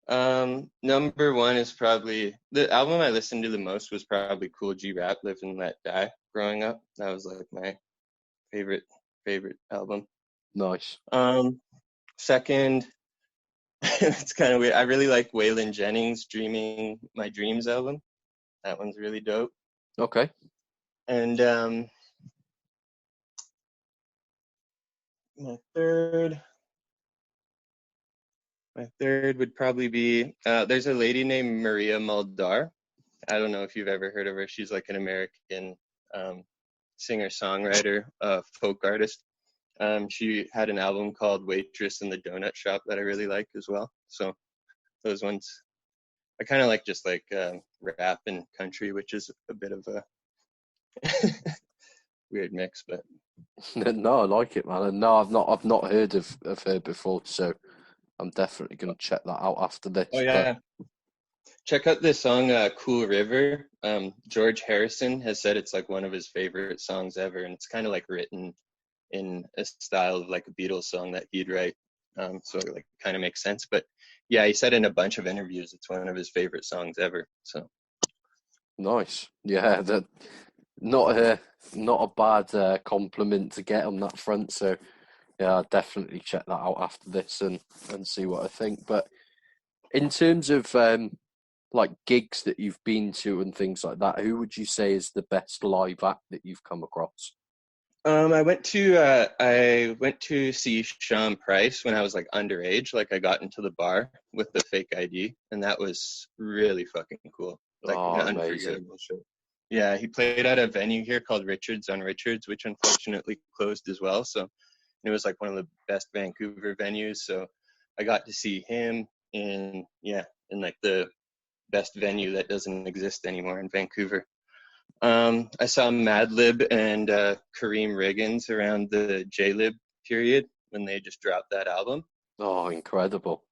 S2: Number one is probably the album I listened to the most was probably Cool G Rap, Live and Let Die growing up. That was like my favorite album.
S1: Nice.
S2: Second, it's kind of weird. I really like Waylon Jennings' Dreaming My Dreams album. That one's really dope.
S1: Okay.
S2: And my third would probably be there's a lady named Maria Muldaur. I don't know if you've ever heard of her. She's like an American singer-songwriter, folk artist. She had an album called Waitress in the Donut Shop that I really like as well. So those ones, I kind of like just like rap and country, which is a bit of a weird mix, but
S1: No, I like it, man. And no, I've not heard of her before, so I'm definitely gonna check that out after
S2: oh
S1: this. But
S2: yeah, check out this song Cool River. George Harrison has said it's like one of his favorite songs ever, and it's kind of like written in a style of like a Beatles song that he'd write. So it like kind of makes sense. But yeah, he said in a bunch of interviews it's one of his favorite songs ever. So
S1: nice. Yeah, that not a bad compliment to get on that front. So yeah, I'll definitely check that out after this and see what I think. But in terms of like gigs that you've been to and things like that, who would you say is the best live act that you've come across?
S2: I went to see Sean Price when I was like underage. Like I got into the bar with the fake ID, and that was really fucking cool. Like an
S1: Oh, amazing.
S2: unforgettable show. Yeah, he played at a venue here called Richards on Richards, which unfortunately closed as well. So it was like one of the best Vancouver venues. So I got to see him in like the best venue that doesn't exist anymore in Vancouver. I saw Madlib and Kareem Riggins around the J-Lib period when they just dropped that album.
S1: Oh, incredible.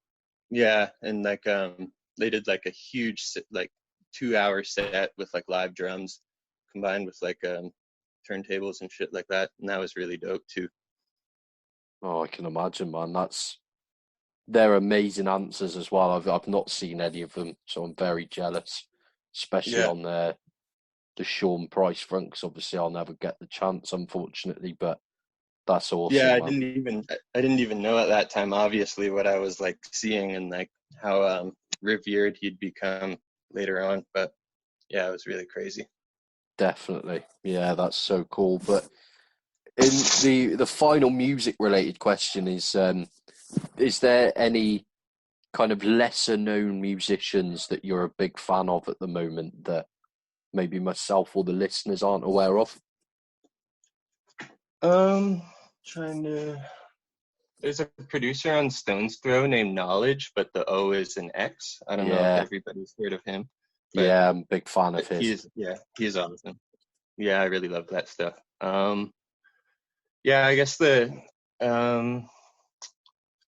S2: Yeah, and like they did like a huge like 2 hour set with like live drums combined with like turntables and shit like that, and that was really dope too.
S1: Oh, I can imagine, man. They're amazing answers as well. I've not seen any of them, so I'm very jealous, especially
S2: Yeah.
S1: on the Sean Price front, 'cause obviously I'll never get the chance, unfortunately. But that's
S2: Yeah,
S1: awesome, man.
S2: I didn't even know at that time obviously what I was like seeing and like how revered he'd become later on, but yeah, it was really crazy.
S1: Definitely, yeah, that's so cool. But in the final music related question is there any kind of lesser known musicians that you're a big fan of at the moment that maybe myself or the listeners aren't aware of?
S2: Um, trying to. There's a producer on Stone's Throw named Knowledge, but the O is an X. I don't know if
S1: Yeah,
S2: everybody's heard of him, but
S1: yeah, I'm a big fan of his.
S2: he's awesome. Yeah, I really love that stuff. Yeah, I guess the um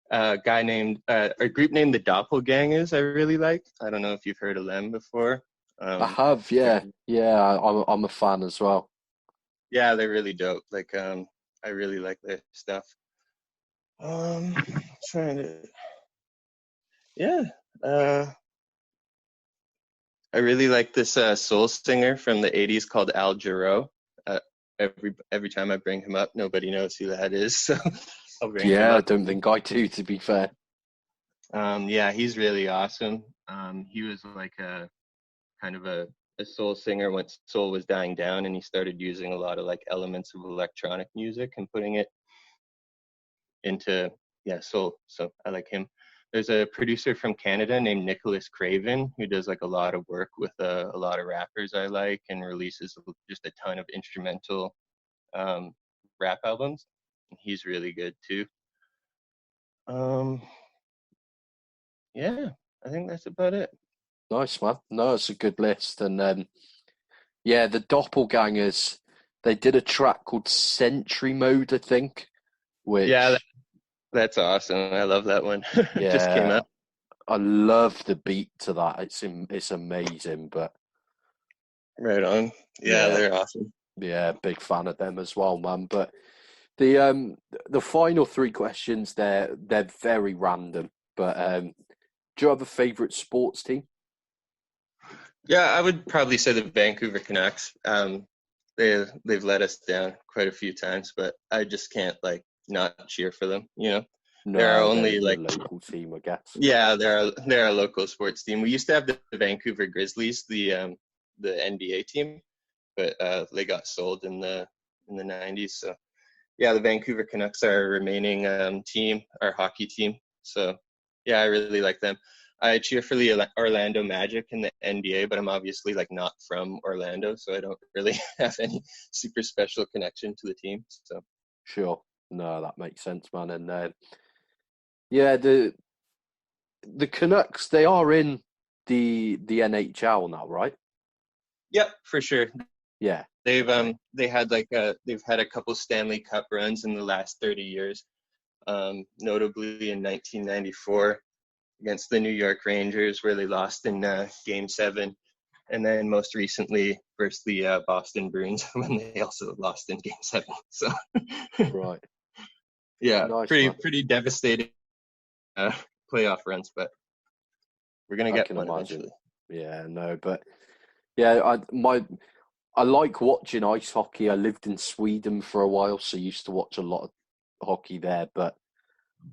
S2: guy named a group named the Doppelgangers I really like. I don't know if you've heard of them before.
S1: I
S2: Um,
S1: have,
S2: they're
S1: yeah, yeah, I'm a fan as well.
S2: yeah, they're really dope. Like I really like their stuff. Um, trying to yeah. Uh, I really like this soul singer from the '80s called Al Jarreau. Uh, every time I bring him up, nobody knows who that is, so I'll bring him
S1: Yeah, I
S2: up.
S1: don't think I do, to be fair.
S2: Yeah, he's really awesome. He was like a kind of a soul singer once soul was dying down, and he started using a lot of like elements of electronic music and putting it into soul. So I like him. There's a producer from Canada named Nicholas Craven who does like a lot of work with a lot of rappers I like and releases just a ton of instrumental um, rap albums. He's really good too. Um, yeah, I think that's about it.
S1: Nice, man. No, it's a good list. And yeah, the Doppelgangers, they did a track called Sentry Mode, I think,
S2: Yeah,
S1: which,
S2: that's awesome. I love that one. Just came
S1: yeah,
S2: out.
S1: I love the beat to that. It's amazing, but
S2: Right on. Yeah,
S1: yeah,
S2: they're awesome.
S1: yeah, big fan of them as well, man. But the final three questions, they're very random. But do you have a favorite sports team?
S2: Yeah, I would probably say the Vancouver Canucks. They've let us down quite a few times, but I just can't like not cheer for them. There are
S1: No, they're
S2: only
S1: your
S2: like
S1: local team, I guess.
S2: yeah, they're a local sports team. We used to have the Vancouver Grizzlies, the NBA team, but they got sold in the '90s. So yeah, the Vancouver Canucks are our remaining team, our hockey team. So yeah, I really like them. I cheer for the Orlando Magic in the NBA, but I'm obviously like not from Orlando, so I don't really have any super special connection to the team. So
S1: Sure. No, that makes sense, man. And yeah, the Canucks, they are in the NHL now, right?
S2: yep, for sure.
S1: Yeah. Okay.
S2: They've had a couple Stanley Cup runs in the last 30 years, notably in 1994 against the New York Rangers, where they lost in Game 7, and then most recently versus the Boston Bruins when they also lost in Game 7. So
S1: Right.
S2: yeah,
S1: Nice, man.
S2: pretty devastating uh, playoff runs, but we're gonna
S1: I
S2: get
S1: can
S2: one
S1: imagine.
S2: eventually.
S1: Yeah, no, but yeah, I like watching ice hockey. I lived in Sweden for a while, so I used to watch a lot of hockey there, but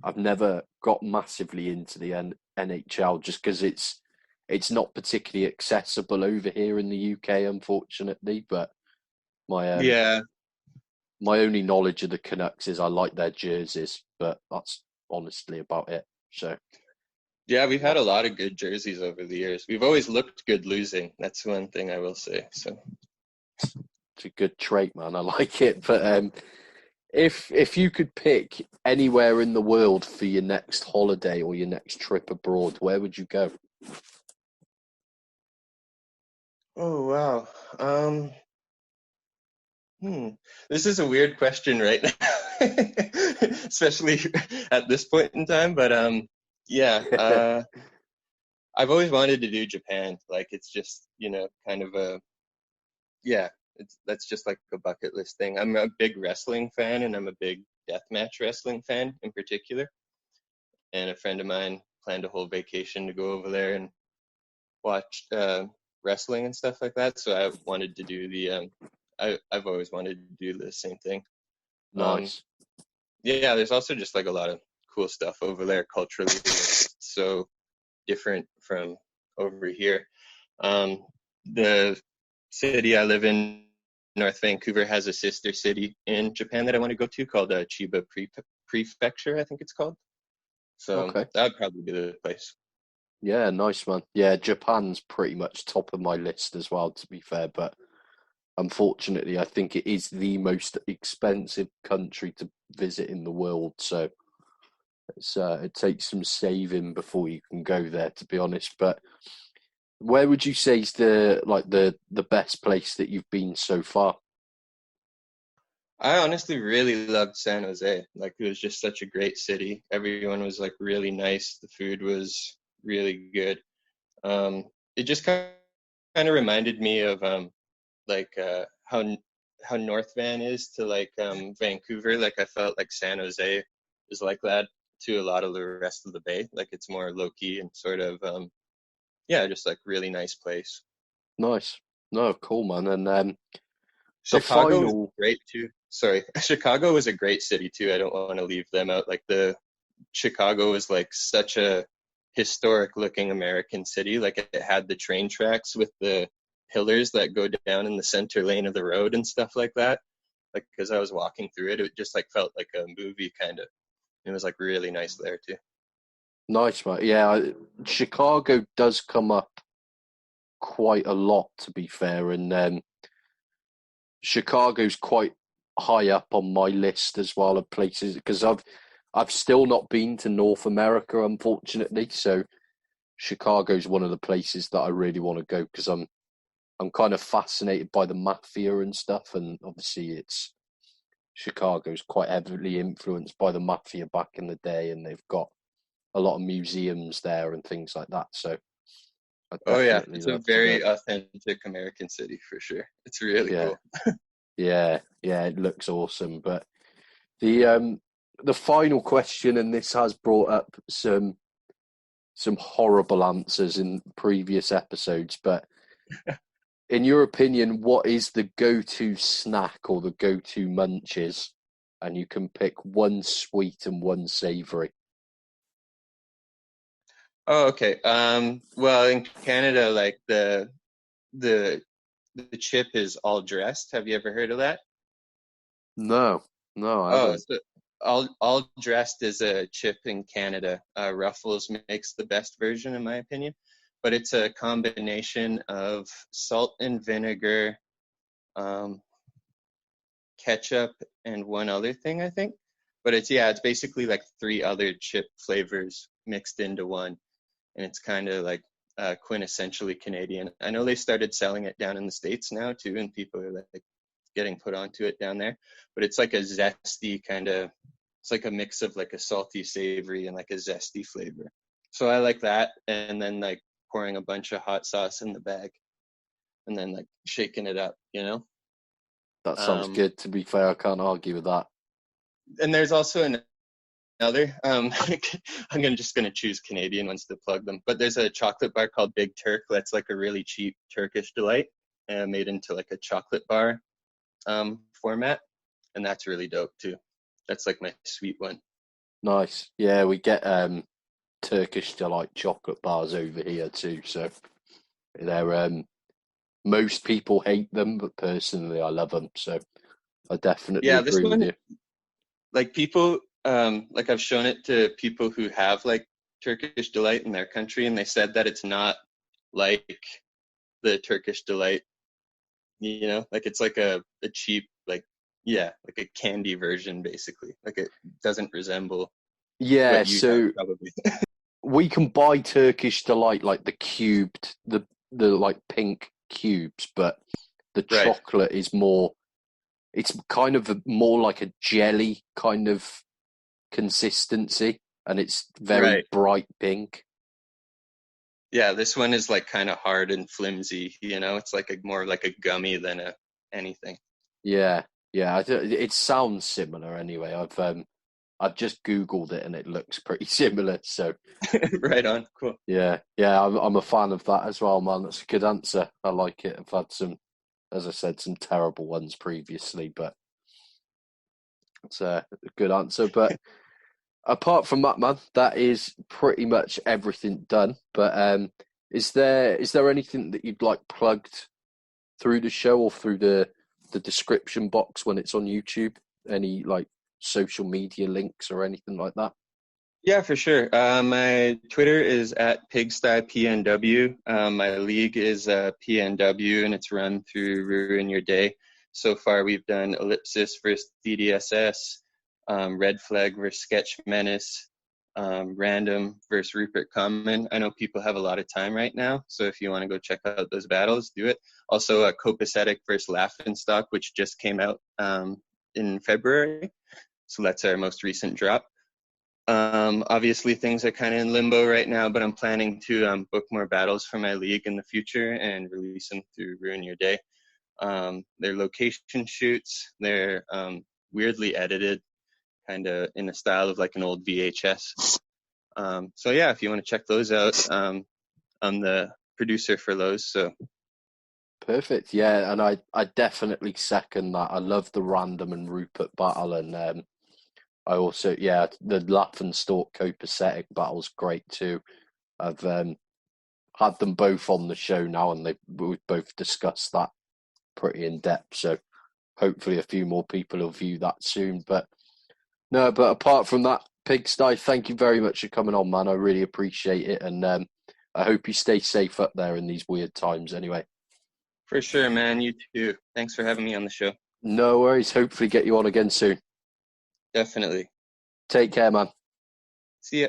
S1: I've never got massively into the NHL just because it's not particularly accessible over here in the UK, unfortunately. But my
S2: Yeah,
S1: my only knowledge of the Canucks is I like their jerseys, but that's honestly about it. So
S2: yeah, we've
S1: yeah,
S2: had a lot of good jerseys over the years. We've always looked good losing. That's one thing I will say. So
S1: it's a good trait, man. I like it. But if you could pick anywhere in the world for your next holiday or your next trip abroad, where would you go?
S2: oh wow. This is a weird question right now, especially at this point in time. But yeah, I've always wanted to do Japan. Like it's just kind of a yeah. That's just like a bucket list thing. I'm a big wrestling fan, and I'm a big deathmatch wrestling fan in particular. And a friend of mine planned a whole vacation to go over there and watch wrestling and stuff like that. So I wanted to do I've always wanted to do the same thing. Um,
S1: Nice.
S2: yeah, there's also just like a lot of cool stuff over there culturally. It's so different from over here. Um, the city I live in, North Vancouver, has a sister city in Japan that I want to go to called Chiba Prefecture, I think it's called. So
S1: Okay.
S2: that would probably be the place.
S1: Yeah, nice, man. Yeah, Japan's pretty much top of my list as well, to be fair. But unfortunately, I think it is the most expensive country to visit in the world. So it takes some saving before you can go there, to be honest. But where would you say is the best place that you've been so far?
S2: I honestly really loved San Jose. Like it was just such a great city. Everyone was like really nice. The food was really good. It just kind of reminded me of like how North Van is to like Vancouver. Like I felt like San Jose is like that to a lot of the rest of the Bay. Like it's more low key and sort of yeah, just like really nice place.
S1: Nice. No, cool, man. And the
S2: Chicago was
S1: final,
S2: great too. Sorry, Chicago was a great city too. I don't want to leave them out. Like the Chicago is like such a historic looking American city. Like it had the train tracks with the pillars that go down in the center lane of the road and stuff like that. Like because I was walking through it, it just like felt like a movie kind of. It was like really nice there too.
S1: nice, man. Yeah, Chicago does come up quite a lot, to be fair, and Chicago's quite high up on my list as well of places because I've still not been to North America, unfortunately. So Chicago's one of the places that I really want to go because I'm kind of fascinated by the mafia and stuff, and obviously it's Chicago's quite heavily influenced by the mafia back in the day, and they've got a lot of museums there and things like that. So I'd
S2: Oh yeah,
S1: definitely
S2: it's a
S1: love to go.
S2: very authentic American city for sure. It's really
S1: Yeah,
S2: cool.
S1: yeah, yeah. It looks awesome. But the final question, and this has brought up some horrible answers in previous episodes, but in your opinion, what is the go-to snack or the go-to munches? And you can pick one sweet and one savory.
S2: Oh, okay. Well, in Canada, like the the chip is all dressed. Have you ever heard of that?
S1: No, no, I
S2: Oh,
S1: haven't.
S2: so all dressed is a chip in Canada. Ruffles makes the best version, in my opinion, but it's a combination of salt and vinegar, um, ketchup, and one other thing, I think. But it's yeah, it's basically like three other chip flavors mixed into one, and it's kind of like quintessentially Canadian. I know they started selling it down in the States now too, and people are like getting put onto it down there. But it's like a zesty kind of, it's like a mix of like a salty, savory, and like a zesty flavor. So I like that, and then like pouring a bunch of hot sauce in the bag, and then like shaking it up, you know.
S1: That sounds
S2: Um,
S1: good. To be fair, I can't argue with that.
S2: and there's also another. Just gonna choose Canadian ones to plug them. But there's a chocolate bar called Big Turk that's like a really cheap Turkish delight, made into like a chocolate bar format, and that's really dope too. That's like my sweet one.
S1: Nice. Yeah, we get Turkish delight chocolate bars over here too. So they're most people hate them, but personally I love them. So I definitely
S2: Yeah, this
S1: agree with
S2: one,
S1: you.
S2: like people, like I've shown it to people who have like Turkish delight in their country, and they said that it's not like the Turkish delight, you know, like it's like a cheap, like, yeah, like a candy version basically. Like it doesn't resemble
S1: Yeah,
S2: what you have
S1: so
S2: probably.
S1: we can buy Turkish delight like the cubed, the like pink cubes, but the
S2: Right,
S1: chocolate is more. It's kind of more like a jelly kind of consistency, and it's very
S2: right.
S1: bright pink.
S2: Yeah, this one is like kind of hard and flimsy, you know, it's like a more like a gummy than a anything.
S1: Yeah, yeah. It sounds similar anyway. I've just Googled it and it looks pretty similar. So
S2: Right on, cool.
S1: yeah, yeah. I'm a fan of that as well, man. That's a good answer. I like it. I've had some, as I said, some terrible ones previously, but it's a good answer. But apart from that, man, that is pretty much everything done. But is there anything that you'd like plugged through the show or through the description box when it's on YouTube? Any like social media links or anything like that?
S2: Yeah, for sure. My Twitter is at PigstyPNW. My league is PNW, and it's run through Ruin Your Day. So far, we've done Ellipsis versus DDSS, Red Flag versus Sketch Menace, Random versus Rupert Common. I know people have a lot of time right now, so if you want to go check out those battles, do it. Also, Copacetic versus Laughingstock, which just came out in February. So that's our most recent drop. Obviously, things are kind of in limbo right now, but I'm planning to book more battles for my league in the future and release them through Ruin Your Day. They're location shoots. They're weirdly edited, kind of in a style of like an old VHS. So yeah, if you want to check those out, I'm the producer for those. So
S1: Perfect. Yeah, and I definitely second that. I love the random and Rupert battle, and I also, yeah, the Laugh and Stalk copacetic battle's great too. I've had them both on the show now, and we've both discussed that pretty in depth. So hopefully, a few more people will view that soon. But no, but apart from that, Pigsty, thank you very much for coming on, man. I really appreciate it, and I hope you stay safe up there in these weird times. Anyway,
S2: for sure, man. You too. Thanks for having me on the show.
S1: no worries. Hopefully, get you on again soon.
S2: Definitely.
S1: Take care, man.
S2: See ya.